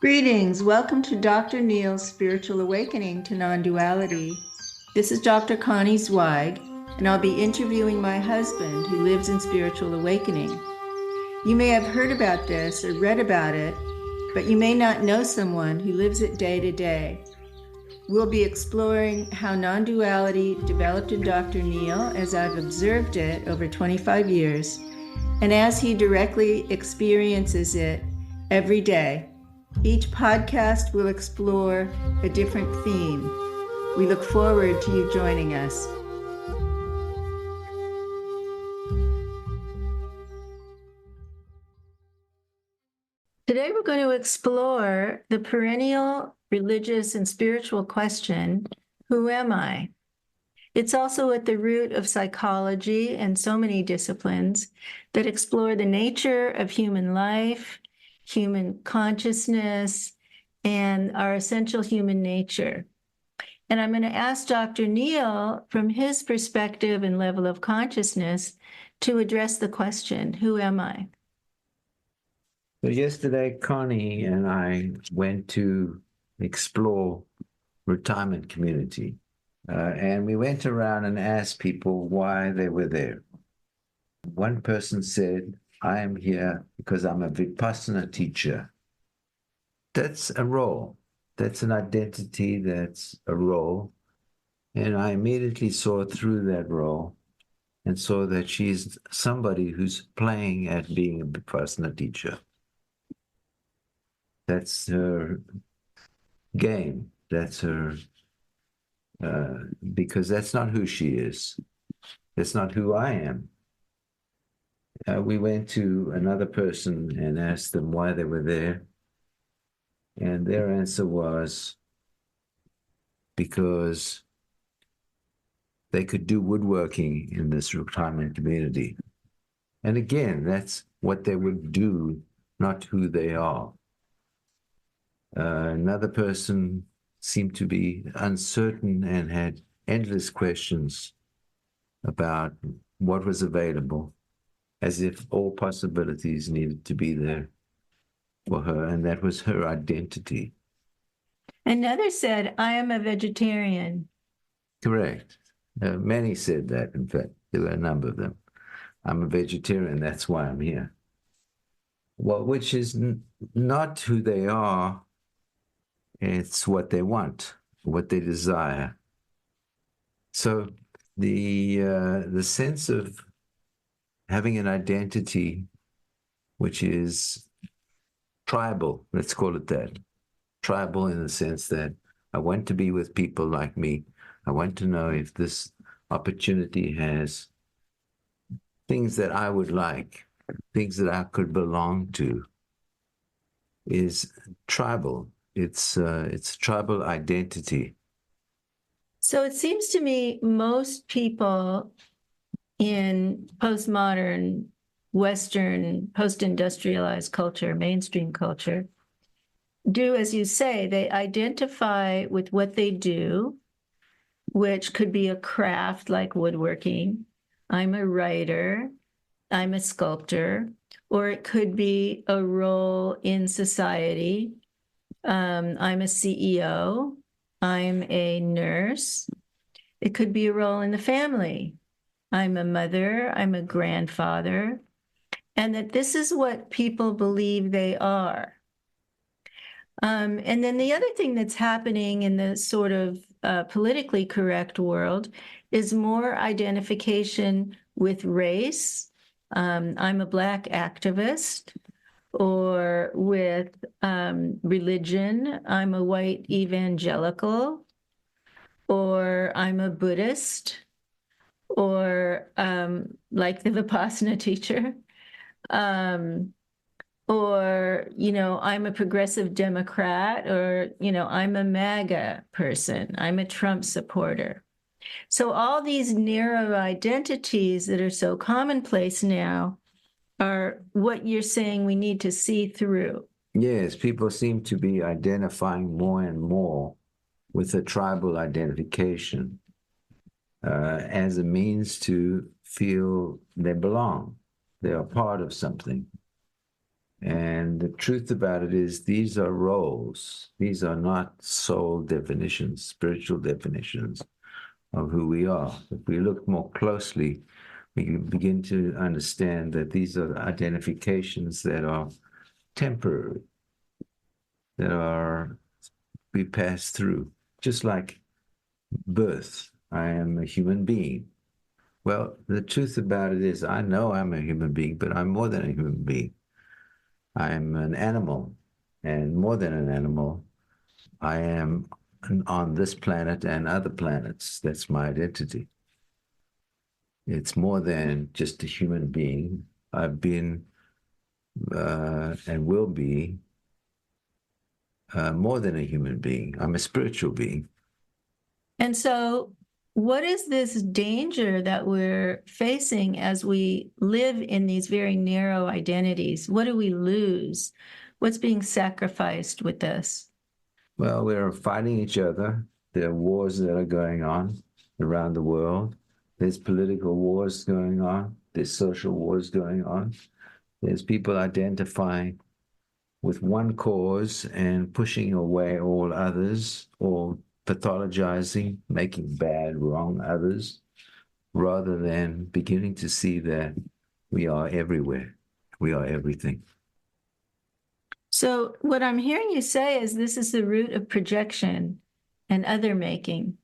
Greetings. Welcome to Dr. Neil's Spiritual Awakening to Non-Duality. This is Dr. Connie Zweig, and I'll be interviewing my husband who lives in spiritual awakening. You may have heard about this or read about it, but you may not know someone who lives it day to day. We'll be exploring how non-duality developed in Dr. Neil as I've observed it over 25 years, and as he directly experiences it every day. Each podcast will explore a different theme. We look forward to you joining us. Today we're going to explore the perennial religious and spiritual question, who am I? It's also at the root of psychology and so many disciplines that explore the nature of human life, human consciousness, and our essential human nature. And I'm going to ask Dr. Neil, from his perspective and level of consciousness, to address the question, who am I? So yesterday, Connie and I went to explore retirement community. And we went around and asked people why they were there. One person said, I am here because I'm a Vipassana teacher. That's a role. That's an identity. That's a role. And I immediately saw through that role and saw that she's somebody who's playing at being a Vipassana teacher. That's her game. That's her, because that's not who she is. That's not who I am. We went to another person and asked them why they were there. And their answer was because they could do woodworking in this retirement community. And again, that's what they would do, not who they are. Another person seemed to be uncertain and had endless questions about what was available, as if all possibilities needed to be there for her, and that was her identity. Another said, I am a vegetarian. Correct. Many said that, in fact. There were a number of them. I'm a vegetarian, that's why I'm here. Well, which is not who they are. It's what they want, what they desire. So the sense of having an identity which is tribal, let's call it that. Tribal in the sense that I want to be with people like me. I want to know if this opportunity has things that I would like, things that I could belong to, is tribal. It's tribal identity. So it seems to me most people in postmodern, Western, post-industrialized culture, mainstream culture, do, as you say, they identify with what they do, which could be a craft like woodworking. I'm a writer, I'm a sculptor, or it could be a role in society. I'm a CEO, I'm a nurse. It could be a role in the family. I'm a mother, I'm a grandfather, and that this is what people believe they are. And then the other thing that's happening in the sort of politically correct world is more identification with race. I'm a Black activist, or with religion. I'm a white evangelical, or I'm a Buddhist, or like the Vipassana teacher, or, I'm a progressive Democrat, or, I'm a MAGA person, I'm a Trump supporter. So all these narrow identities that are so commonplace now are what you're saying we need to see through. Yes, people seem to be identifying more and more with a tribal identification as a means to feel they belong. They are part of something. And the truth about it is these are roles. These are not soul definitions, spiritual definitions of who we are. If we look more closely, we can begin to understand that these are identifications that are temporary, that are we pass through, just like birth. I am a human being. Well, the truth about it is I know I'm a human being, but I'm more than a human being. I'm an animal, and more than an animal, I am on this planet and other planets. That's my identity. It's more than just a human being. I've been and will be more than a human being. I'm a spiritual being. And so, what is this danger that we're facing as we live in these very narrow identities? What do we lose? What's being sacrificed with this? Well, we're fighting each other. There are wars that are going on around the world. There's political wars going on. There's social wars going on. There's people identifying with one cause and pushing away all others, or pathologizing, making bad, wrong others, rather than beginning to see that we are everywhere. We are everything. So, what I'm hearing you say is this is the root of projection and other making.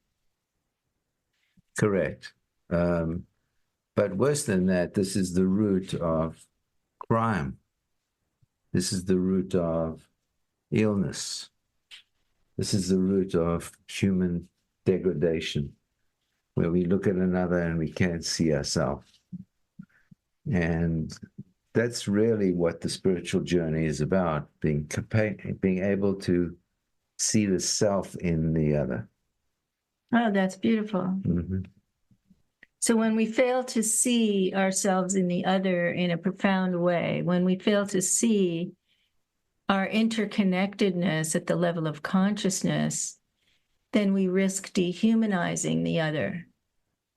Correct. But worse than that, this is the root of crime. This is the root of illness. This is the root of human degradation, where we look at another and we can't see ourselves. And that's really what the spiritual journey is about, being able to see the self in the other. Oh, that's beautiful. Mm-hmm. So, when we fail to see ourselves in the other in a profound way, when we fail to see our interconnectedness at the level of consciousness, then we risk dehumanizing the other.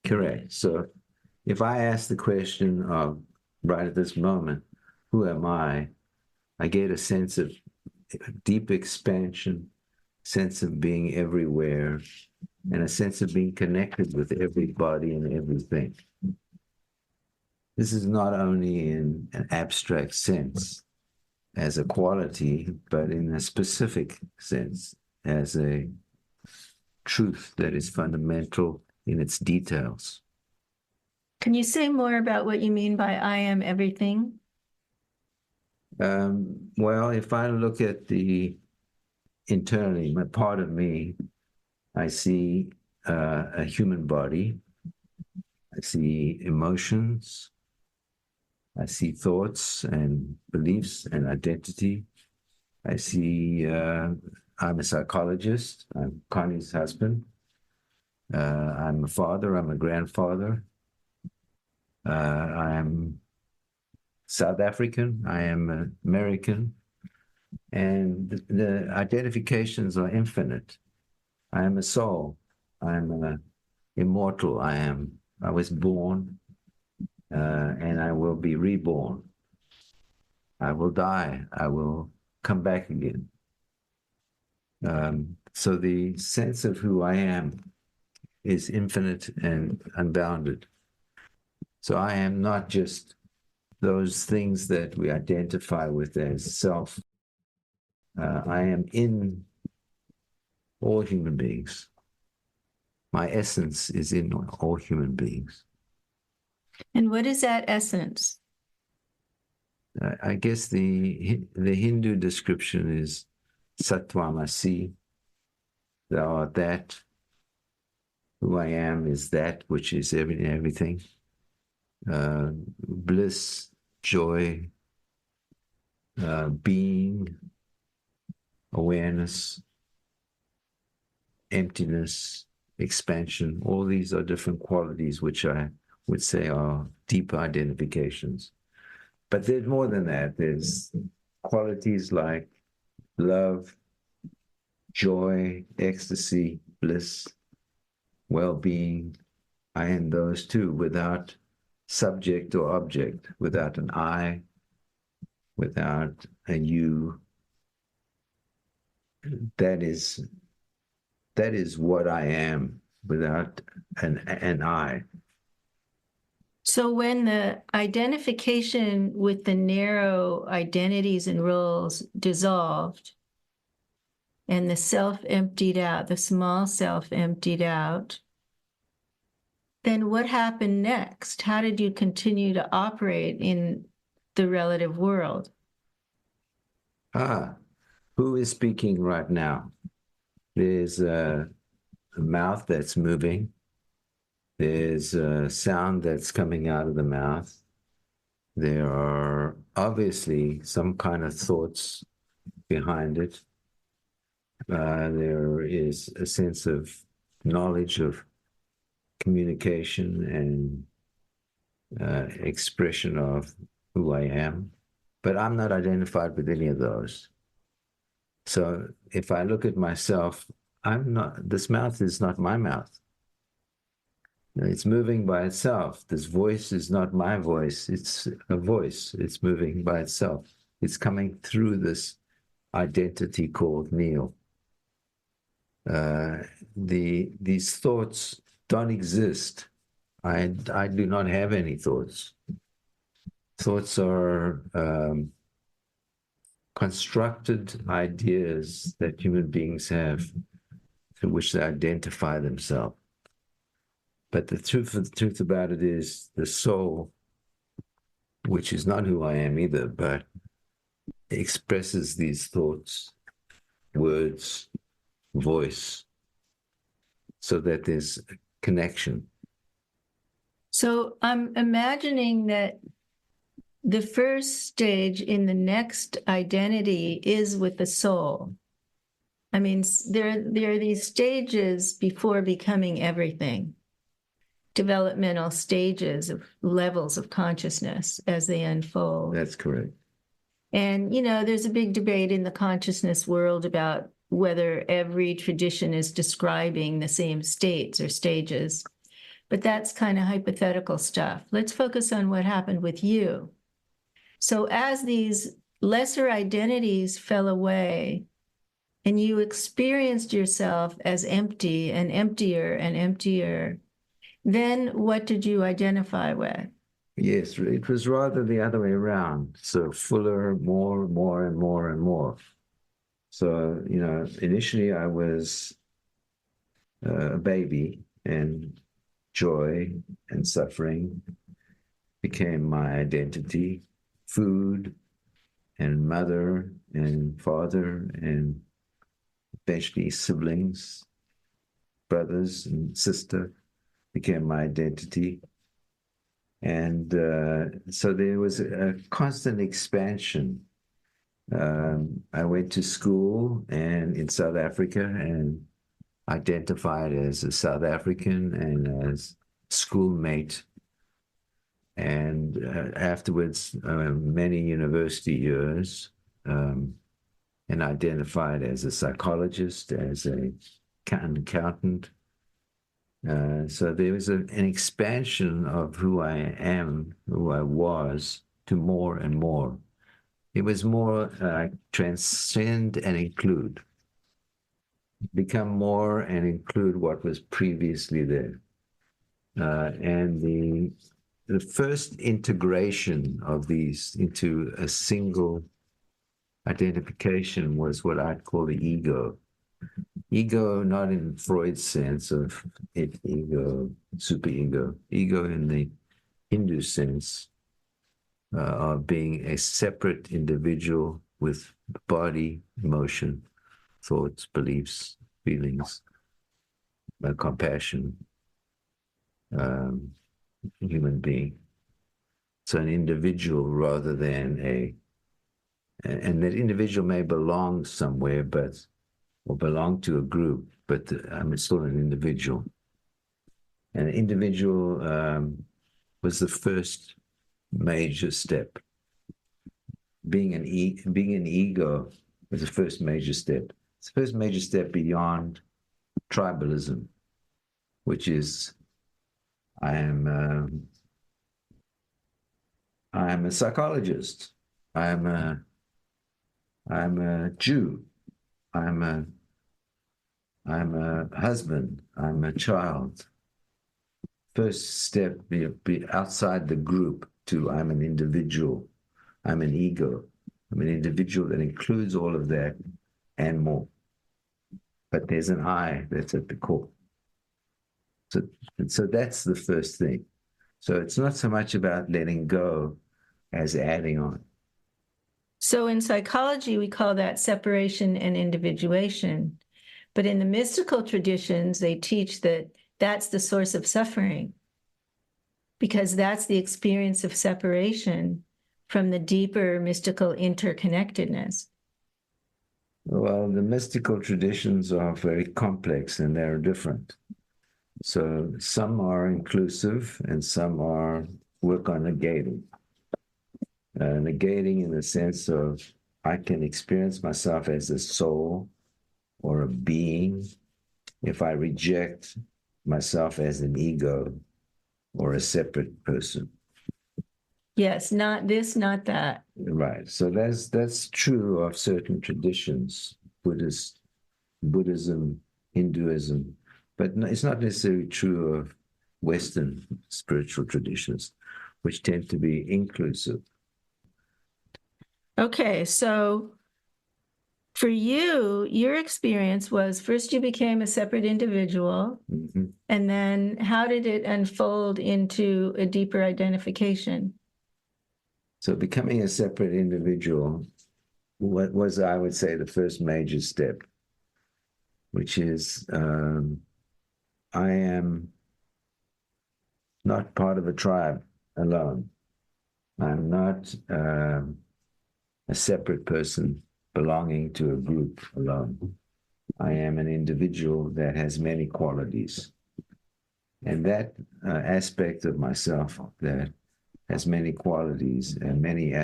Correct. So if I ask the question of right at this moment, who am I get a sense of deep expansion, sense of being everywhere, and a sense of being connected with everybody and everything. This is not only in an abstract sense as a quality, but in a specific sense as a truth that is fundamental in its details. Can you say more about what you mean by I am everything? Well, if I look at the internally, my part of me, I see a human body. I see emotions. I see thoughts and beliefs and identity. I see I'm a psychologist. I'm Connie's husband. I'm a father. I'm a grandfather. I am South African. I am American. And the identifications are infinite. I am a soul. I am immortal. I was born, and I will be reborn. I will die. I will come back again. So the sense of who I am is infinite and unbounded. So I am not just those things that we identify with as self. I am in all human beings. My essence is in all human beings. And what is that essence? I guess the Hindu description is Sattvamasi. Thou art that. Who I am is that which is everything. Bliss, joy, being, awareness, emptiness, expansion. All these are different qualities which I would say are deep identifications. But there's more than that. There's qualities like love, joy, ecstasy, bliss, well-being. I am those too, without subject or object, without an I, without a you. That is what I am without an I. So when the identification with the narrow identities and roles dissolved and the self emptied out, the small self emptied out, then what happened next? How did you continue to operate in the relative world? Who is speaking right now? There's a mouth that's moving. There's a sound that's coming out of the mouth. There are obviously some kind of thoughts behind it. There is a sense of knowledge of communication and expression of who I am. But I'm not identified with any of those. So if I look at myself, this mouth is not my mouth. It's moving by itself. This voice is not my voice. It's a voice. It's moving by itself. It's coming through this identity called Neil. These thoughts don't exist. I do not have any thoughts. Thoughts are constructed ideas that human beings have through which they identify themselves. But the truth about it is the soul, which is not who I am either, but expresses these thoughts, words, voice, so that there's a connection. So I'm imagining that the first stage in the next identity is with the soul. I mean, there are these stages before becoming everything, developmental stages of levels of consciousness as they unfold. That's correct. And, there's a big debate in the consciousness world about whether every tradition is describing the same states or stages. But that's kind of hypothetical stuff. Let's focus on what happened with you. So as these lesser identities fell away and you experienced yourself as empty and emptier, then what did you identify with? Yes, it was rather the other way around. So fuller, more, and more. So, initially I was a baby, and joy and suffering became my identity. Food and mother and father and eventually siblings, brothers and sister became my identity. And so there was a constant expansion. I went to school and in South Africa and identified as a South African and as schoolmate. And afterwards, many university years, and identified as a psychologist, as an accountant. So there was an expansion of who I am, who I was, to more and more. It was more transcend and include, become more and include what was previously there. And the first integration of these into a single identification was what I'd call the ego. Ego, not in Freud's sense of ego, superego. Ego in the Hindu sense of being a separate individual with body, emotion, thoughts, beliefs, feelings, compassion, human being. So an individual rather than and that individual may belong somewhere, or belong to a group, but I'm still an individual. And an individual was the first major step. Being an ego was the first major step. It's the first major step beyond tribalism, which is I am a psychologist. I'm a Jew. I'm a I'm a husband. I'm a child. First step, be outside the group to I'm an individual. I'm an ego. I'm an individual that includes all of that and more. But there's an I that's at the core. So that's the first thing. So it's not so much about letting go as adding on. So in psychology, we call that separation and individuation. But in the mystical traditions, they teach that that's the source of suffering, because that's the experience of separation from the deeper mystical interconnectedness. Well, the mystical traditions are very complex and they're different. So some are inclusive and some are work on negating. Negating in the sense of I can experience myself as a soul or a being if I reject myself as an ego or a separate person. Yes, not this, not that. Right. So that's true of certain traditions, Buddhism, Hinduism, but it's not necessarily true of Western spiritual traditions, which tend to be inclusive. Okay, so for you, your experience was first you became a separate individual, Mm-hmm. and then how did it unfold into a deeper identification? So becoming a separate individual, what was, I would say, the first major step, which is I am not part of a tribe alone. I'm not a separate person belonging to a group alone. I am an individual that has many qualities. And that aspect of myself that has many qualities and many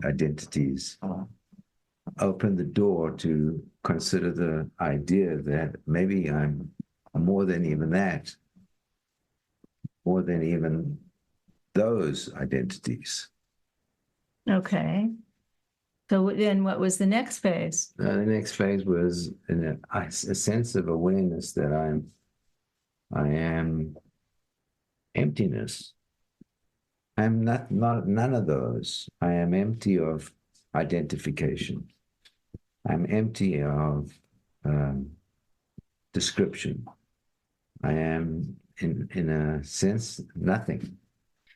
identities opened the door to consider the idea that maybe I'm more than even that, more than even those identities. Okay. So then what was the next phase? The next phase was a sense of awareness that I am emptiness. I'm not none of those. I am empty of identification. I'm empty of description. I am, in a sense, nothing.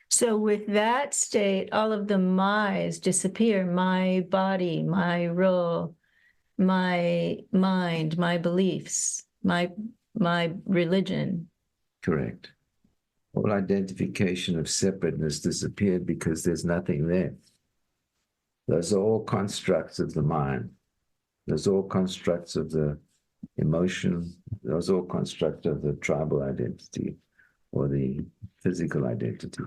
So with that state, all of the my's disappear. My body, my role, my mind, my beliefs, my religion. Correct. All identification of separateness disappeared because there's nothing there. Those are all constructs of the mind. Those are all constructs of the emotion. Those are all constructs of the tribal identity or the physical identity.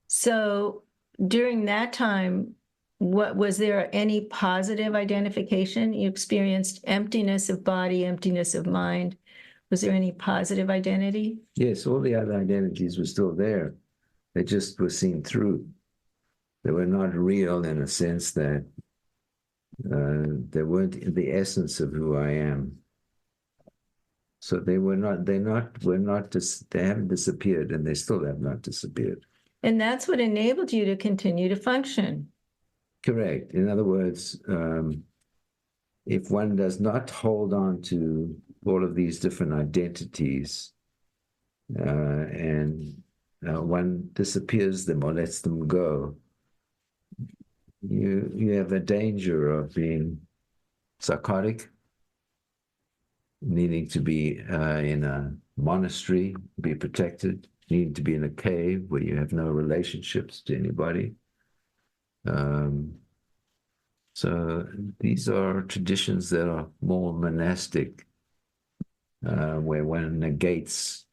So during that time, what was there any positive identification? You experienced emptiness of body, emptiness of mind. Was there any positive identity? Yes, all the other identities were still there. They just were seen through. They were not real in a sense that they weren't the essence of who I am. So they haven't disappeared, and they still have not disappeared. And that's what enabled you to continue to function. Correct. In other words, if one does not hold on to all of these different identities and one disappears them or lets them go, you have a danger of being psychotic, needing to be in a monastery, be protected, needing to be in a cave where you have no relationships to anybody. So these are traditions that are more monastic, where one negates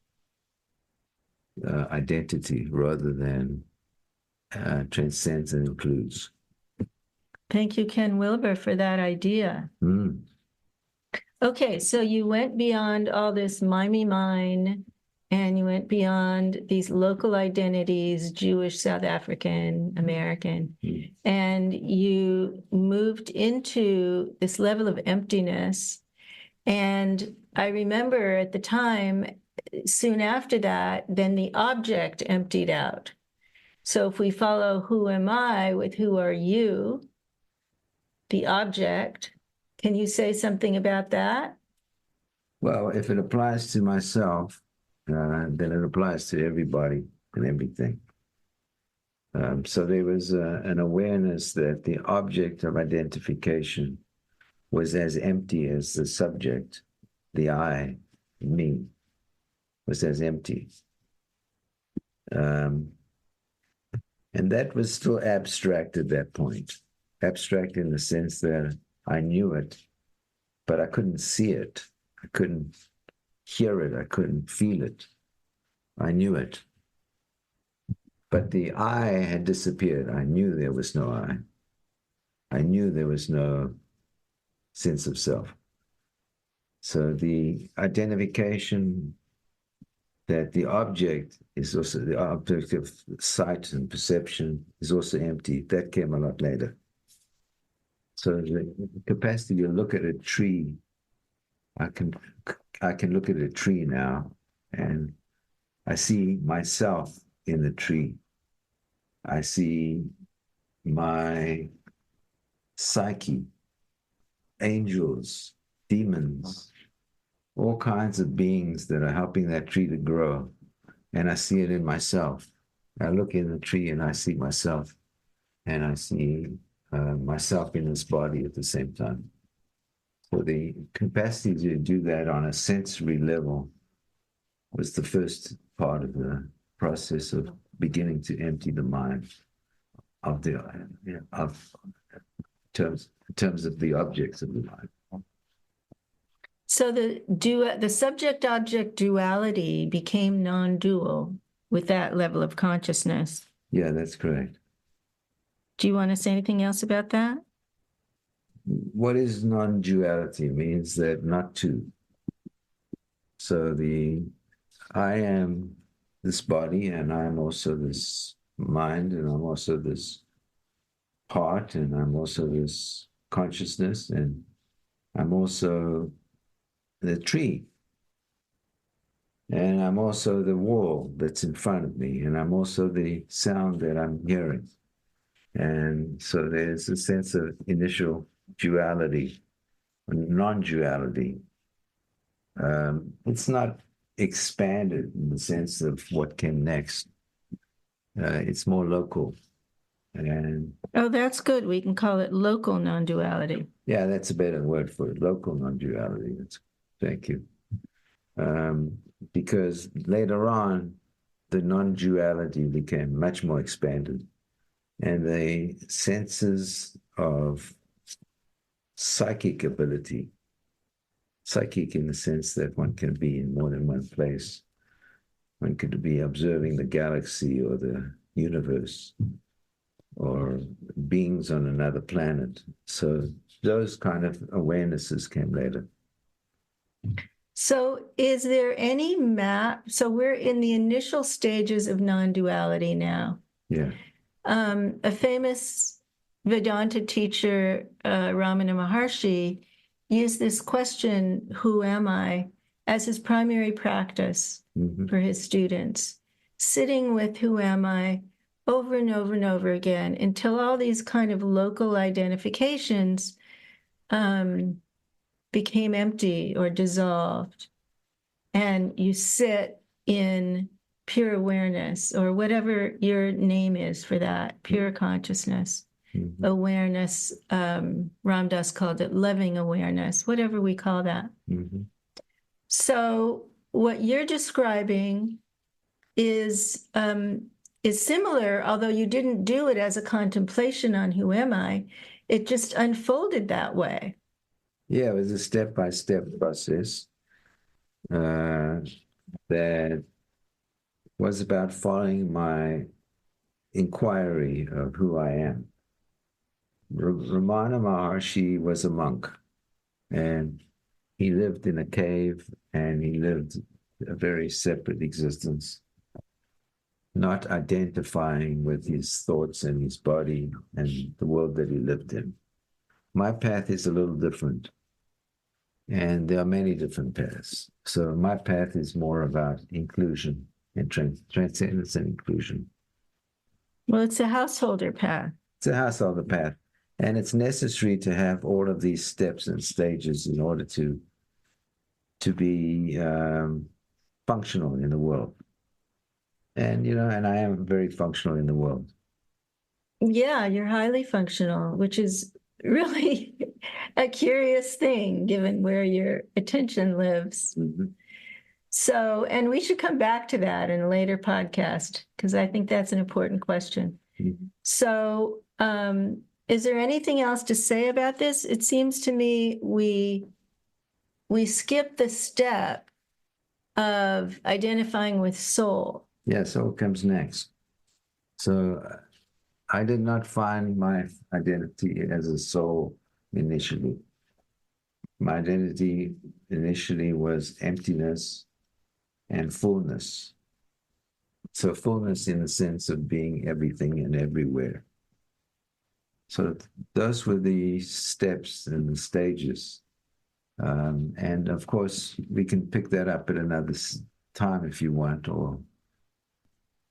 identity rather than transcends and includes. Thank you, Ken Wilber, for that idea. Mm. Okay, so you went beyond all this mine, and you went beyond these local identities, Jewish, South African, American, and you moved into this level of emptiness. And I remember at the time, soon after that, then the object emptied out. So if we follow who am I with who are you, the object, can you say something about that? Well, if it applies to myself, then it applies to everybody and everything. So there was an awareness that the object of identification was as empty as the subject, the I, me, was as empty. And that was still abstract at that point. Abstract in the sense that I knew it, but I couldn't see it. I couldn't hear it. I couldn't feel it. I knew it. But the I had disappeared. I knew there was no I. I knew there was no sense of self. So the identification that the object is also the object of sight and perception is also empty, that came a lot later. So the capacity to look at a tree, I can look at a tree now and I see myself in the tree. I see my psyche, angels, demons, all kinds of beings that are helping that tree to grow. And I see it in myself. I look in the tree and I see myself. And I see myself in this body at the same time. So the capacity to do that on a sensory level was the first part of the process of beginning to empty the mind of the terms of the objects of the mind. So the subject-object duality became non-dual with that level of consciousness. Yeah, that's correct. Do you want to say anything else about that? What is non-duality? Means that not two. So I am this body, and I'm also this mind, and I'm also this heart, and I'm also this consciousness, and I'm also the tree. And I'm also the wall that's in front of me, and I'm also the sound that I'm hearing. And so there's a sense of initial duality, non-duality. It's not expanded in the sense of what came next. It's more local. And Oh, that's good. We can call it local non-duality. yeah, that's a better word for it, local non-duality. Thank you. Because later on, the non-duality became much more expanded. And the senses of psychic ability, psychic in the sense that one can be in more than one place. One could be observing the galaxy or the universe or beings on another planet. So those kind of awarenesses came later. So is there any map? So we're in the initial stages of non-duality now. Yeah. A famous Vedanta teacher, Ramana Maharshi, used this question, who am I, as his primary practice for his students, sitting with who am I over and over and over again until all these kind of local identifications became empty or dissolved. And you sit in pure awareness, or whatever your name is for that, pure consciousness, awareness. Ram Dass called it loving awareness, whatever we call that. So what you're describing is similar, although you didn't do it as a contemplation on who am I. It just unfolded that way. Yeah, it was a step-by-step process that was about following my inquiry of who I am. Ramana Maharshi was a monk, and he lived in a cave, and he lived a very separate existence, not identifying with his thoughts and his body and the world that he lived in. My path is a little different. And there are many different paths. So my path is more about inclusion and transcendence and inclusion. Well, it's a householder path. It's a householder path. And it's necessary to have all of these steps and stages in order to be functional in the world. And, and I am very functional in the world. Yeah, you're highly functional, which is really a curious thing given where your attention lives. Mm-hmm. So, and we should come back to that in a later podcast, because I think that's an important question. Mm-hmm. So, is there anything else to say about this? It seems to me we skip the step of identifying with soul. Yeah, soul comes next. So I did not find my identity as a soul initially. My identity initially was emptiness and fullness. So fullness in the sense of being everything and everywhere. So those were the steps and the stages. And of course, we can pick that up at another time if you want, or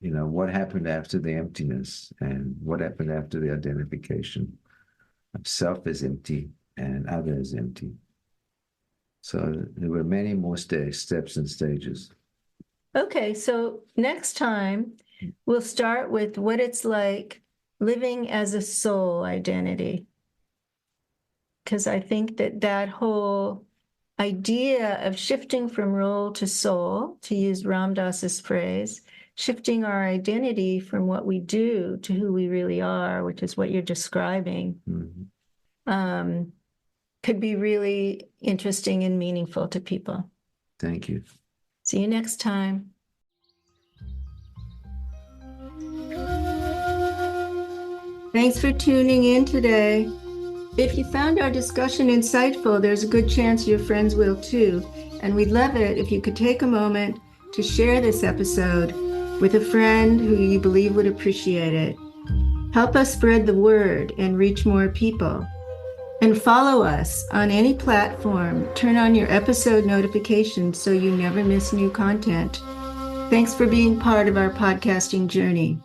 what happened after the emptiness and what happened after the identification of self as empty and other as empty. So there were many more steps and stages. Okay, so next time we'll start with what it's like living as a soul identity. Because I think that whole idea of shifting from role to soul, to use Ram Dass's phrase, shifting our identity from what we do to who we really are, which is what you're describing, could be really interesting and meaningful to people. Thank you. See you next time. Thanks for tuning in today. If you found our discussion insightful, there's a good chance your friends will too. And we'd love it if you could take a moment to share this episode with a friend who you believe would appreciate it. Help us spread the word and reach more people. And follow us on any platform. Turn on your episode notifications so you never miss new content. Thanks for being part of our podcasting journey.